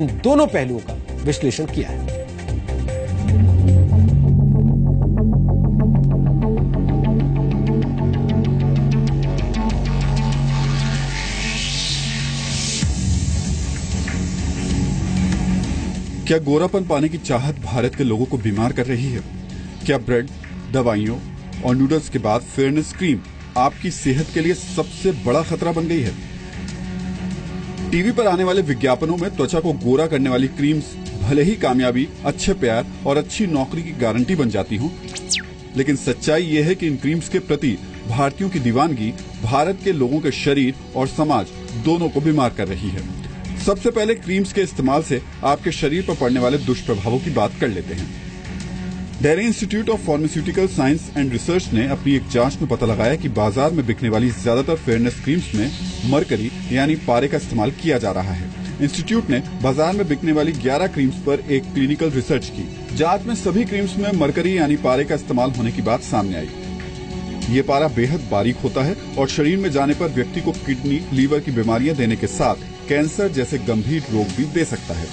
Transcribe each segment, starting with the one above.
दोनों पहलुओं का विश्लेषण किया है। क्या गोरापन पाने की चाहत भारत के लोगों को बीमार कर रही है? क्या ब्रेड, दवाइयों और नूडल्स के बाद फेयरनेस क्रीम आपकी सेहत के लिए सबसे बड़ा खतरा बन गई है? टीवी पर आने वाले विज्ञापनों में त्वचा को गोरा करने वाली क्रीम्स भले ही कामयाबी, अच्छे प्यार और अच्छी नौकरी की गारंटी बन जाती हों, लेकिन सच्चाई ये है कि इन क्रीम्स के प्रति भारतीयों की दीवानगी भारत के लोगों के शरीर और समाज दोनों को बीमार कर रही है। सबसे पहले क्रीम्स के इस्तेमाल से आपके शरीर पर पड़ने वाले दुष्प्रभावों की बात कर लेते हैं। Dairy institute of pharmaceutical science and research ने अपनी एक जांच में पता लगाया कि बाजार में बिकने वाली ज्यादातर फेयरनेस क्रीम्स में मरकरी यानी पारे का इस्तेमाल किया जा रहा है। इंस्टीट्यूट ने बाजार में बिकने वाली 11 क्रीम्स पर एक क्लिनिकल रिसर्च की। जांच में सभी क्रीम्स में मरकरी यानी पारे का इस्तेमाल होने की बात सामने आई। ये पारा बेहद बारीक होता है और शरीर में जाने पर व्यक्ति को किडनी, लीवर की बीमारियां देने के साथ कैंसर जैसे गंभीर रोग भी दे सकता है।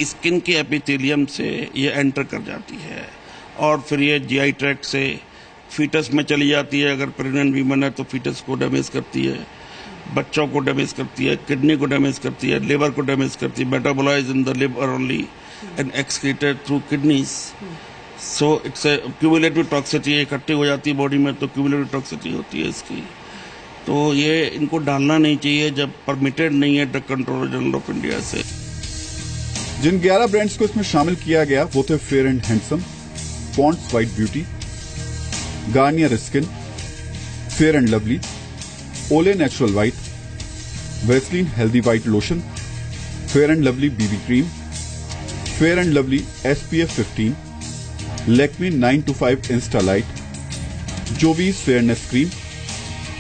स्किन के एपिथेलियम से ये एंटर कर जाती है और फिर ये जीआई ट्रैक्ट से फीटस में चली जाती है। अगर प्रेग्नेंट वीमन है तो फीटस को डैमेज करती है, बच्चों को डैमेज करती है, किडनी को डैमेज करती है, लिवर को डैमेज करती है। Metabolize in the liver only and excreted through kidneys. So it's a cumulative toxicity इकट्ठी हो जाती है बॉडी में, तो क्यूमुलेटिव टॉक्सिसिटी होती है इसकी। तो ये इनको डालना नहीं चाहिए जब परमिटेड नहीं है drug controller general of India से। जिन 11 ब्रांड्स को इसमें शामिल किया गया वो थे fair and handsome, Pond's white beauty, Garnier skin, fair and lovely, Olay natural white, Vaseline healthy white lotion, fair and lovely BB cream, fair and lovely SPF 15, Lakme 925 insta light, Jovees fairness cream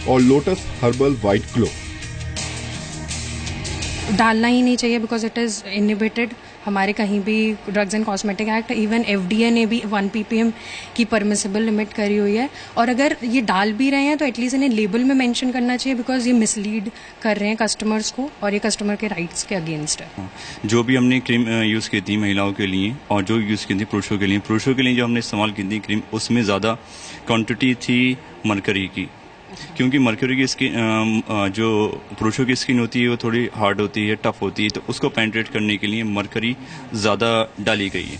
और Lotus herbal white glow. डालना ही नहीं चाहिए because it is inhibited हमारे कहीं भी drugs and cosmetic act, even FDA ने भी 1 ppm की परमिसिबल लिमिट करी हुई है। और अगर ये डाल भी रहे हैं तो एटलीस्ट इन्हें लेबल में मेंशन करना चाहिए बिकॉज ये मिसलीड कर रहे हैं कस्टमर्स को और ये कस्टमर के राइट्स के अगेंस्ट है। जो भी हमने क्रीम यूज़ की थी महिलाओं के लिए और जो यूज़ की थी पुरुषों के लिए जो हमने इस्तेमाल की थी क्रीम, उसमें ज़्यादा क्वान्टिटी थी मरकरी की, क्योंकि मरकरी की स्किन जो पुरुषों की स्किन होती है वो थोड़ी हार्ड होती है, टफ होती है, तो उसको पेनिट्रेट करने के लिए मरकरी ज़्यादा डाली गई है।